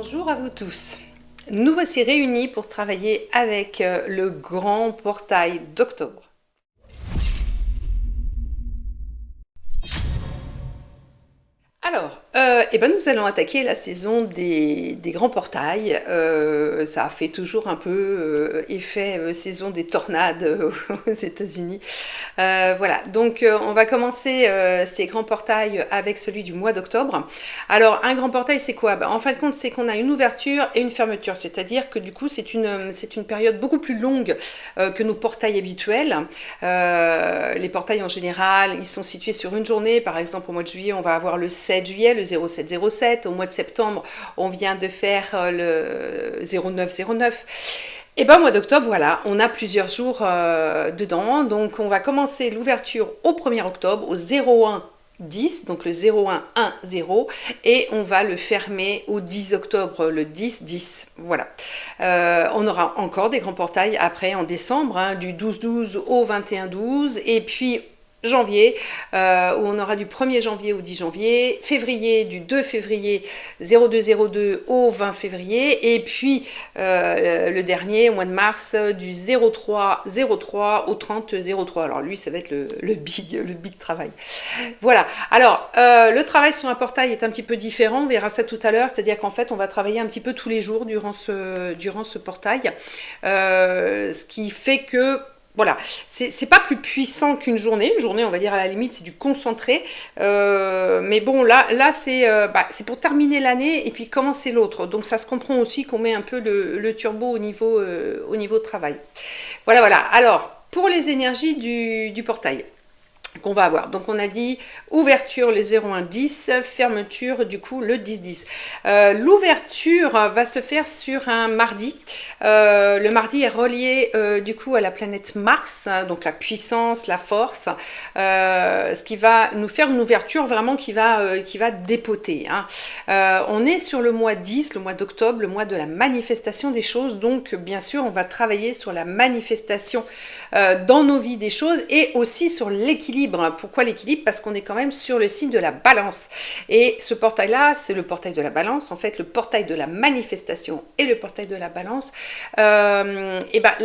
Bonjour à vous tous. Nous voici réunis pour travailler avec le grand portail d'octobre. Alors, nous allons attaquer la saison des grands portails. Ça a fait toujours un peu effet saison des tornades aux États-Unis. Voilà, donc on va commencer ces grands portails avec celui du mois d'octobre. Alors, un grand portail, c'est quoi? En fin de compte, c'est qu'on a une ouverture et une fermeture, c'est-à-dire que du coup, c'est une période beaucoup plus longue que nos portails habituels. Les portails en général, ils sont situés sur une journée. Par exemple, au mois de juillet, on va avoir le 7 juillet, le 0707. Au mois de septembre, on vient de faire le 0909. Et au mois d'octobre, voilà, on a plusieurs jours dedans. Donc, on va commencer l'ouverture au 1er octobre, au 01-10, donc le 01-1-0, et on va le fermer au 10 octobre, le 10-10. Voilà. On aura encore des grands portails après en décembre, du 12-12 au 21-12, et puis janvier, où on aura du 1er janvier au 10 janvier, février du 2 février 0202 au 20 février, et puis le dernier au mois de mars du 0303 au 3003. Alors lui, ça va être le big travail. Voilà. Alors, le travail sur un portail est un petit peu différent, on verra ça tout à l'heure, c'est-à-dire qu'en fait, on va travailler un petit peu tous les jours durant ce portail, ce qui fait que voilà, c'est pas plus puissant qu'une journée. Une journée, on va dire à la limite, c'est du concentré. Mais bon, là c'est pour terminer l'année et puis commencer l'autre. Donc ça se comprend aussi qu'on met un peu le turbo au niveau de travail. Voilà. Alors, pour les énergies du portail qu'on va avoir. Donc on a dit ouverture les 01-10, fermeture du coup le 10-10. L'ouverture va se faire sur un mardi. Le mardi est relié du coup à la planète Mars, donc la puissance, la force, ce qui va nous faire une ouverture vraiment qui va dépoter. On est sur le mois 10, le mois d'octobre, le mois de la manifestation des choses. Donc bien sûr on va travailler sur la manifestation dans nos vies des choses et aussi sur l'équilibre. Pourquoi l'équilibre? Parce qu'on est quand même sur le signe de la balance. Et ce portail-là, c'est le portail de la balance, en fait, le portail de la manifestation et le portail de la balance. La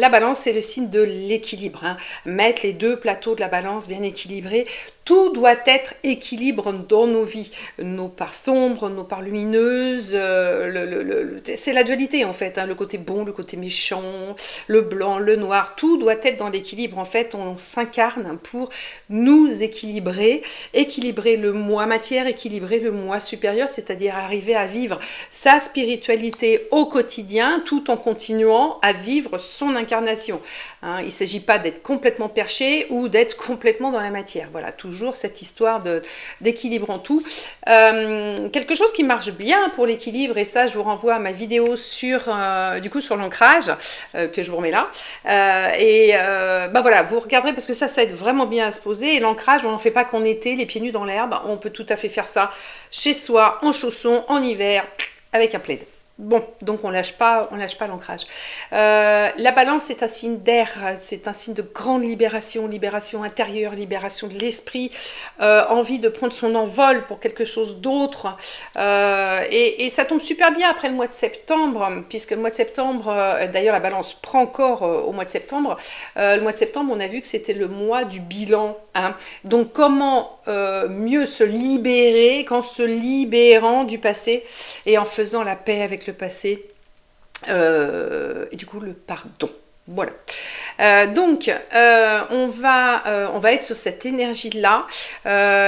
balance, c'est le signe de l'équilibre. Mettre les deux plateaux de la balance bien équilibrés. Tout doit être équilibre dans nos vies. Nos parts sombres, nos parts lumineuses. C'est la dualité, en fait. Le côté bon, le côté méchant, le blanc, le noir. Tout doit être dans l'équilibre. En fait, on s'incarne pour nous équilibrer le moi matière, équilibrer le moi supérieur, c'est-à-dire arriver à vivre sa spiritualité au quotidien tout en continuant à vivre son incarnation. Il ne s'agit pas d'être complètement perché ou d'être complètement dans la matière. Voilà, toujours cette histoire d'équilibre en tout. Quelque chose qui marche bien pour l'équilibre, et ça je vous renvoie à ma vidéo sur l'ancrage, que je vous remets là. Voilà, vous regarderez parce que ça aide vraiment bien à se poser. Et l'ancrage, on n'en fait pas qu'en été, les pieds nus dans l'herbe. On peut tout à fait faire ça chez soi, en chaussons, en hiver, avec un plaid. Bon, donc on lâche pas l'ancrage. La balance, c'est un signe d'air, c'est un signe de grande libération intérieure, libération de l'esprit, envie de prendre son envol pour quelque chose d'autre. Et ça tombe super bien après le mois de septembre, puisque le mois de septembre, d'ailleurs la balance prend encore au mois de septembre. Le mois de septembre, on a vu que c'était le mois du bilan. Donc comment mieux se libérer qu'en se libérant du passé et en faisant la paix avec le passé et du coup le pardon. Voilà. On va être sur cette énergie-là,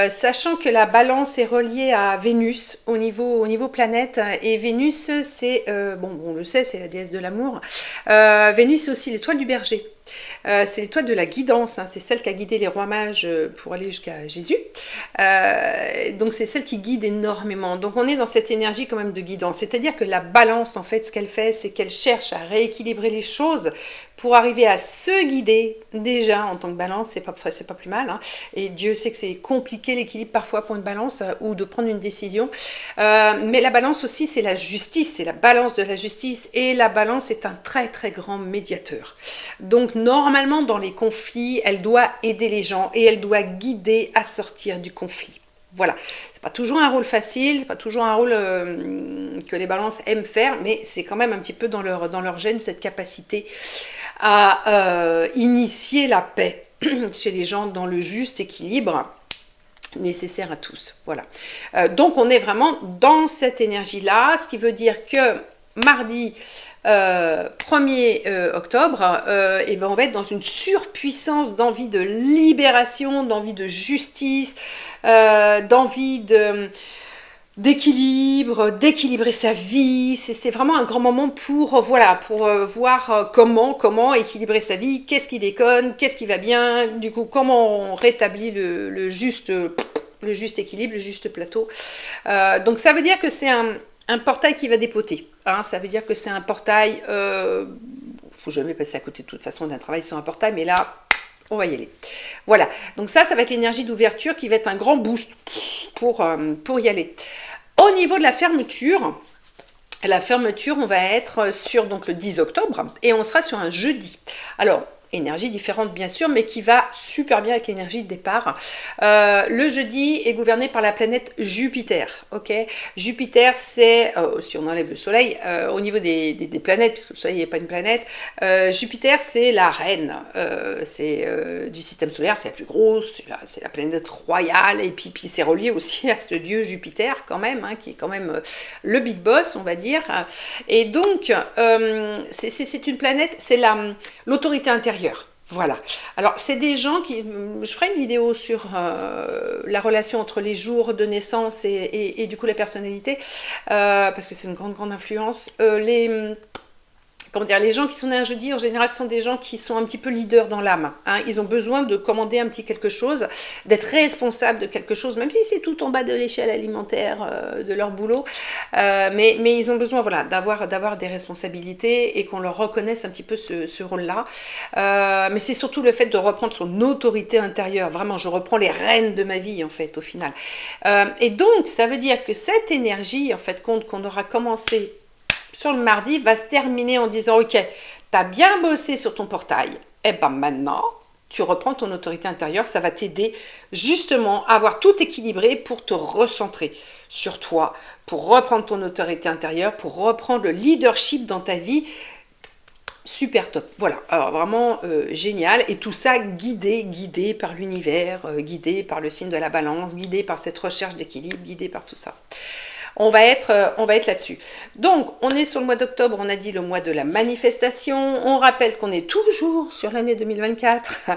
sachant que la balance est reliée à Vénus au niveau planète, et Vénus, c'est, on le sait, c'est la déesse de l'amour. Vénus, c'est aussi l'étoile du berger. C'est l'étoile de la guidance, c'est celle qui a guidé les rois mages pour aller jusqu'à Jésus. Donc c'est celle qui guide énormément. Donc on est dans cette énergie quand même de guidance. C'est-à-dire que la balance, en fait, ce qu'elle fait, c'est qu'elle cherche à rééquilibrer les choses pour arriver à se guider. Déjà, en tant que balance, c'est pas plus mal. Et Dieu sait que c'est compliqué l'équilibre parfois pour une balance ou de prendre une décision. Mais la balance aussi, c'est la justice, c'est la balance de la justice. Et la balance est un très très grand médiateur. Donc normalement, dans les conflits, elle doit aider les gens et elle doit guider à sortir du conflit. Voilà, c'est pas toujours un rôle facile, c'est pas toujours un rôle que les balances aiment faire, mais c'est quand même un petit peu dans leur gène cette capacité à initier la paix chez les gens dans le juste équilibre nécessaire à tous. Voilà. Donc on est vraiment dans cette énergie-là, ce qui veut dire que mardi 1er octobre, et ben on va être dans une surpuissance d'envie de libération, d'envie de justice, d'envie d'équilibre, d'équilibrer sa vie. C'est vraiment un grand moment pour voilà, pour voir comment équilibrer sa vie, qu'est-ce qui déconne, qu'est-ce qui va bien, du coup comment on rétablit le juste équilibre, le juste plateau. Donc ça veut dire que c'est un portail qui va dépoter. Hein, ça veut dire que c'est un portail. Faut jamais passer à côté de toute façon d'un travail sur un portail, mais là, on va y aller. Voilà. Donc ça va être l'énergie d'ouverture qui va être un grand boost pour y aller. Au niveau de la fermeture, on va être sur donc le 10 octobre et on sera sur un jeudi. Alors, énergie différente bien sûr, mais qui va super bien avec l'énergie de départ. Le jeudi est gouverné par la planète Jupiter. Ok, Jupiter, c'est, si on enlève le Soleil, au niveau des planètes, puisque le Soleil n'est pas une planète, Jupiter, c'est la reine du système solaire, c'est la plus grosse, c'est la planète royale, et puis c'est relié aussi à ce dieu Jupiter quand même, hein, qui est quand même le big boss, on va dire. Et donc, c'est une planète, c'est l'autorité intérieure. Voilà. Alors, c'est des gens qui... Je ferai une vidéo sur la relation entre les jours de naissance et du coup la personnalité, parce que c'est une grande influence. Les gens qui sont nés un jeudi, en général, sont des gens qui sont un petit peu leaders dans l'âme. Hein. Ils ont besoin de commander un petit quelque chose, d'être responsables de quelque chose, même si c'est tout en bas de l'échelle alimentaire de leur boulot. Mais ils ont besoin d'avoir des responsabilités et qu'on leur reconnaisse un petit peu ce rôle-là. Mais c'est surtout le fait de reprendre son autorité intérieure. Vraiment, je reprends les rênes de ma vie, en fait, au final. Et donc, ça veut dire que cette énergie, en fait, qu'on aura commencé sur le mardi, va se terminer en disant « Ok, t'as bien bossé sur ton portail, et ben maintenant, tu reprends ton autorité intérieure, ça va t'aider justement à avoir tout équilibré pour te recentrer sur toi, pour reprendre ton autorité intérieure, pour reprendre le leadership dans ta vie. » Super top, voilà, alors vraiment génial, et tout ça guidé par l'univers, guidé par le signe de la balance, guidé par cette recherche d'équilibre, guidé par tout ça. On va être là-dessus. Donc, on est sur le mois d'octobre, on a dit le mois de la manifestation. On rappelle qu'on est toujours sur l'année 2024.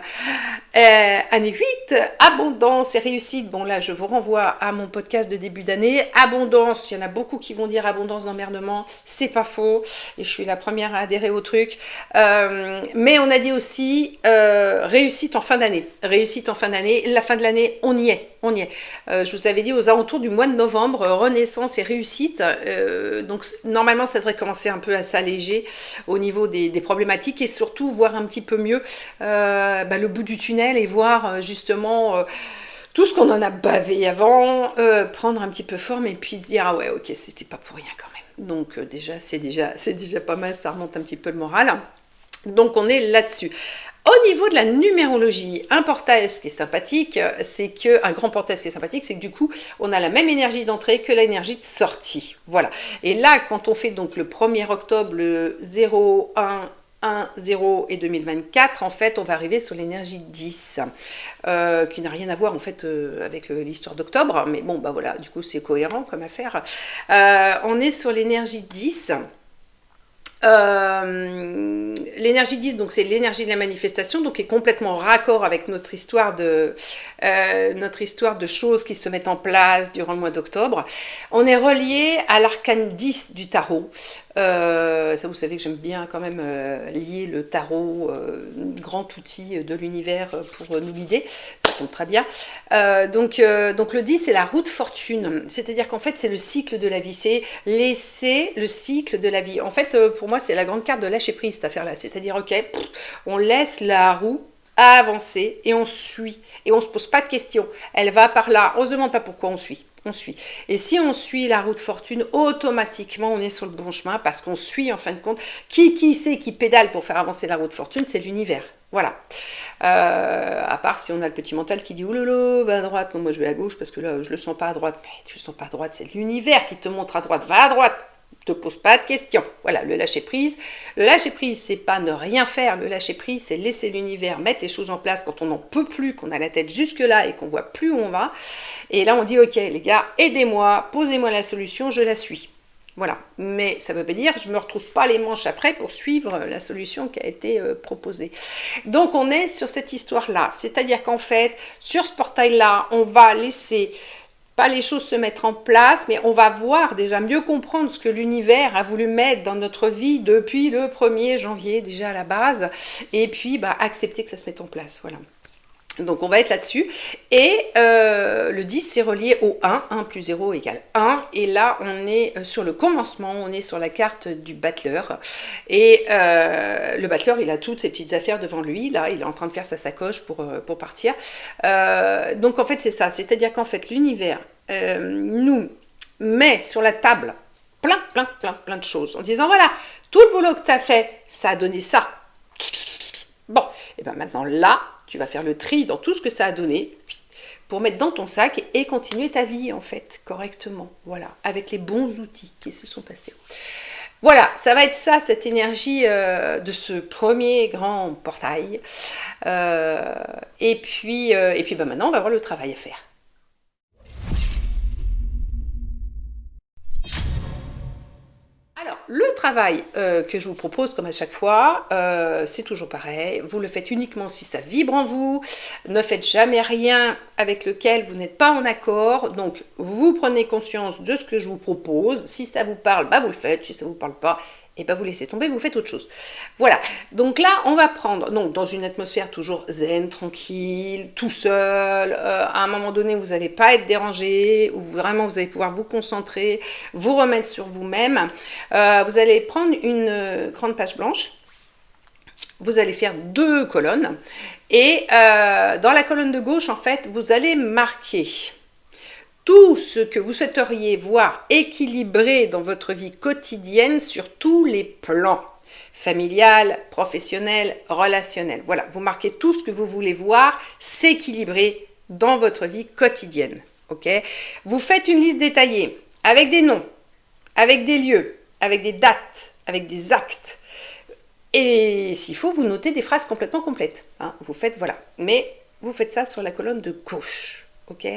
Année 8, abondance et réussite. Bon, là, je vous renvoie à mon podcast de début d'année. Abondance, il y en a beaucoup qui vont dire abondance d'emmerdement. C'est pas faux. Et je suis la première à adhérer au truc. Mais on a dit aussi réussite en fin d'année. Réussite en fin d'année. La fin de l'année, on y est. Je vous avais dit aux alentours du mois de novembre, renaissance et réussite. Donc normalement, ça devrait commencer un peu à s'alléger au niveau des problématiques et surtout voir un petit peu mieux le bout du tunnel et voir justement tout ce qu'on en a bavé avant, prendre un petit peu forme et puis se dire ah ouais ok c'était pas pour rien quand même. Donc c'est déjà pas mal, ça remonte un petit peu le moral. Donc on est là-dessus. Au niveau de la numérologie, un portail, ce qui est sympathique, un grand portail, ce qui est sympathique, c'est que du coup, on a la même énergie d'entrée que l'énergie de sortie. Voilà. Et là, quand on fait donc le 1er octobre, le 0, 1, 0 et 2024, en fait, on va arriver sur l'énergie 10, qui n'a rien à voir en fait avec l'histoire d'octobre, mais bon, bah voilà, du coup, c'est cohérent comme affaire. On est sur l'énergie 10. L'énergie 10, donc c'est l'énergie de la manifestation, donc est complètement raccord avec notre histoire de choses qui se mettent en place durant le mois d'octobre. On est relié à l'arcane 10 du tarot. Ça, vous savez que j'aime bien quand même lier le tarot, grand outil de l'univers pour nous guider. Ça compte très bien. Donc le 10, c'est la roue de fortune. C'est-à-dire qu'en fait, c'est le cycle de la vie. C'est laisser le cycle de la vie. En fait, pour moi, c'est la grande carte de lâcher prise, cette affaire-là. C'est-à-dire, ok, on laisse la roue avancer et on suit. Et on ne se pose pas de questions. Elle va par là. On ne se demande pas pourquoi on suit. On suit. Et si on suit la roue de fortune, automatiquement, on est sur le bon chemin parce qu'on suit, en fin de compte, qui c'est qui pédale pour faire avancer la roue de fortune, c'est l'univers. Voilà. À part si on a le petit mental qui dit « Oulolo, va à droite ». Non, moi je vais à gauche parce que là, je le sens pas à droite. Mais tu le sens pas à droite, c'est l'univers qui te montre à droite. Va à droite, ne te pose pas de questions. Voilà, le lâcher prise. Le lâcher prise, c'est pas ne rien faire. Le lâcher prise, c'est laisser l'univers mettre les choses en place quand on n'en peut plus, qu'on a la tête jusque là et qu'on voit plus où on va. Et là, on dit « Ok, les gars, aidez-moi, posez-moi la solution, je la suis ». Voilà, mais ça ne veut pas dire que je ne me retrouve pas les manches après pour suivre la solution qui a été proposée. Donc on est sur cette histoire-là, c'est-à-dire qu'en fait, sur ce portail-là, on va laisser pas les choses se mettre en place, mais on va voir déjà mieux comprendre ce que l'univers a voulu mettre dans notre vie depuis le 1er janvier déjà à la base, et puis accepter que ça se mette en place, voilà. Donc on va être là-dessus, et le 10 c'est relié au 1, 1 plus 0 égale 1, et là on est sur le commencement, on est sur la carte du battleur, et le battleur il a toutes ses petites affaires devant lui, là il est en train de faire sa sacoche pour partir, donc en fait c'est ça, c'est-à-dire qu'en fait l'univers nous met sur la table plein de choses, en disant voilà, tout le boulot que tu as fait, ça a donné ça, bon, et bien maintenant là, tu vas faire le tri dans tout ce que ça a donné pour mettre dans ton sac et continuer ta vie en fait correctement, voilà, avec les bons outils qui se sont passés. Voilà, ça va être ça, cette énergie de ce premier grand portail. Et puis maintenant, on va voir le travail à faire. Alors, le travail que je vous propose, comme à chaque fois, c'est toujours pareil. Vous le faites uniquement si ça vibre en vous. Ne faites jamais rien avec lequel vous n'êtes pas en accord. Donc, vous prenez conscience de ce que je vous propose. Si ça vous parle, vous le faites. Si ça ne vous parle pas, vous laissez tomber, vous faites autre chose. Voilà. Donc là, on va prendre, donc dans une atmosphère toujours zen, tranquille, tout seul. À un moment donné, vous n'allez pas être dérangé, ou vraiment vous allez pouvoir vous concentrer, vous remettre sur vous-même. Vous allez prendre une grande page blanche. Vous allez faire 2 colonnes. Et dans la colonne de gauche, en fait, vous allez marquer tout ce que vous souhaiteriez voir équilibré dans votre vie quotidienne sur tous les plans, familial, professionnel, relationnel. Voilà, vous marquez tout ce que vous voulez voir s'équilibrer dans votre vie quotidienne. Ok ? Vous faites une liste détaillée avec des noms, avec des lieux, avec des dates, avec des actes. Et s'il faut, vous notez des phrases complètement complètes. Hein, vous faites, voilà. Mais vous faites ça sur la colonne de gauche. Ok,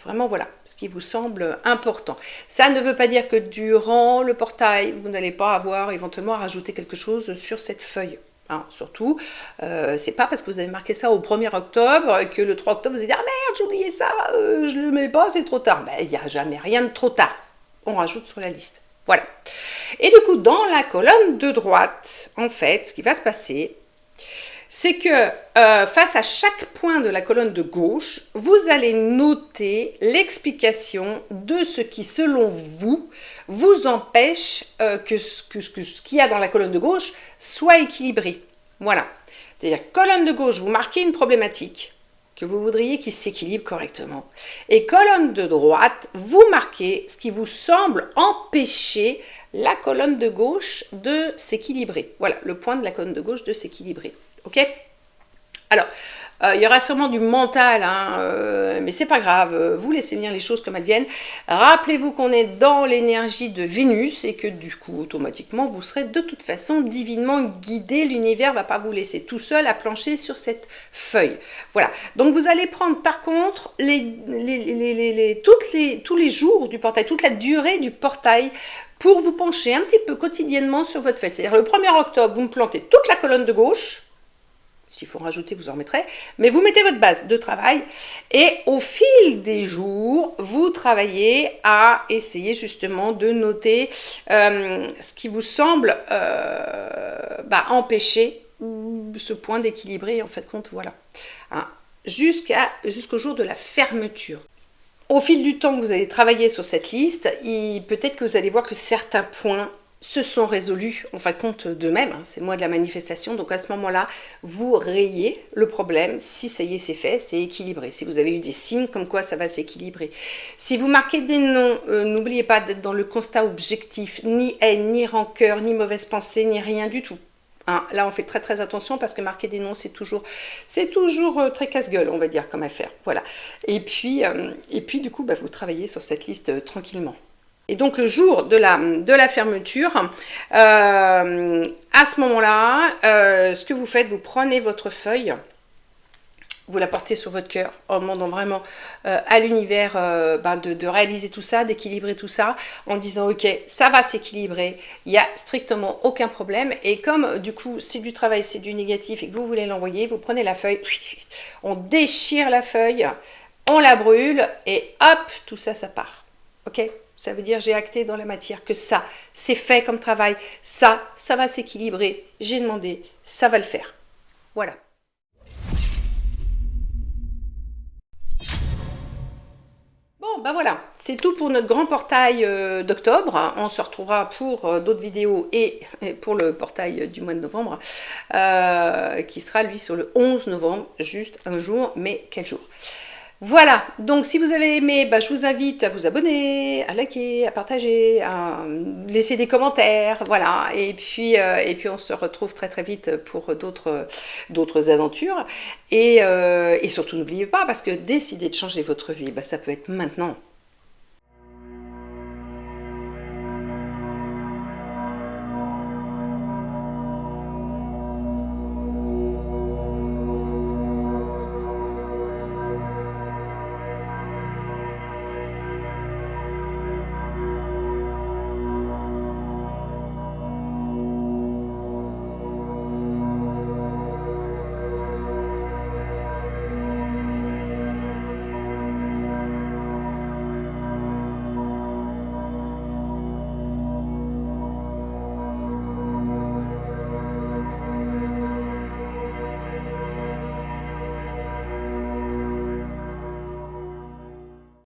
vraiment voilà, ce qui vous semble important. Ça ne veut pas dire que durant le portail, vous n'allez pas avoir éventuellement à rajouter quelque chose sur cette feuille. Hein, surtout, c'est pas parce que vous avez marqué ça au 1er octobre que le 3 octobre vous allez dire « Ah merde, j'ai oublié ça, je le mets pas, c'est trop tard ». Il n'y a jamais rien de trop tard. On rajoute sur la liste. Voilà. Et du coup, dans la colonne de droite, en fait, ce qui va se passer, c'est que face à chaque point de la colonne de gauche, vous allez noter l'explication de ce qui, selon vous, vous empêche que ce qu'il y a dans la colonne de gauche soit équilibré. Voilà. C'est-à-dire, colonne de gauche, vous marquez une problématique que vous voudriez qu'il s'équilibre correctement. Et colonne de droite, vous marquez ce qui vous semble empêcher la colonne de gauche de s'équilibrer. Voilà, le point de la colonne de gauche de s'équilibrer. Ok ? Alors, il y aura sûrement du mental, hein, mais c'est pas grave, vous laissez venir les choses comme elles viennent. Rappelez-vous qu'on est dans l'énergie de Vénus et que du coup, automatiquement, vous serez de toute façon divinement guidé. L'univers ne va pas vous laisser tout seul à plancher sur cette feuille. Voilà, donc vous allez prendre par contre tous les jours du portail, toute la durée du portail, pour vous pencher un petit peu quotidiennement sur votre feuille. C'est-à-dire le 1er octobre, vous me plantez toute la colonne de gauche. S'il faut rajouter, vous en remettrez. Mais vous mettez votre base de travail. Et au fil des jours, vous travaillez à essayer justement de noter ce qui vous semble empêcher ce point d'équilibrer. En fait, compte, voilà. Hein, jusqu'au jour de la fermeture. Au fil du temps que vous allez travailler sur cette liste, peut-être que vous allez voir que certains points se sont résolus en fin de compte d'eux-mêmes, hein, c'est le mois de la manifestation, donc à ce moment-là, vous rayez le problème, si ça y est c'est fait, c'est équilibré, si vous avez eu des signes comme quoi ça va s'équilibrer. Si vous marquez des noms, n'oubliez pas d'être dans le constat objectif, ni haine, ni rancœur, ni mauvaise pensée, ni rien du tout. Hein, là, on fait très très attention parce que marquer des noms, c'est toujours très casse-gueule, on va dire, comme affaire. Voilà. Et puis du coup, bah, vous travaillez sur cette liste tranquillement. Et donc le jour de la fermeture, à ce moment-là, ce que vous faites, vous prenez votre feuille, vous la portez sur votre cœur en demandant vraiment à l'univers de réaliser tout ça, d'équilibrer tout ça, en disant ok, ça va s'équilibrer, il n'y a strictement aucun problème. Et comme du coup c'est du travail, c'est du négatif et que vous voulez l'envoyer, vous prenez la feuille, on déchire la feuille, on la brûle et hop, tout ça, ça part. Ok? Ça veut dire j'ai acté dans la matière que ça, c'est fait comme travail, ça va s'équilibrer, j'ai demandé, ça va le faire. Voilà. Bon, ben voilà, c'est tout pour notre grand portail d'octobre. On se retrouvera pour d'autres vidéos et pour le portail du mois de novembre, qui sera lui sur le 11 novembre, juste un jour, mais quel jour. Voilà, donc si vous avez aimé, bah, je vous invite à vous abonner, à liker, à partager, à laisser des commentaires, voilà. Et puis on se retrouve très très vite pour d'autres aventures. Et surtout n'oubliez pas, parce que décider de changer votre vie, bah, ça peut être maintenant.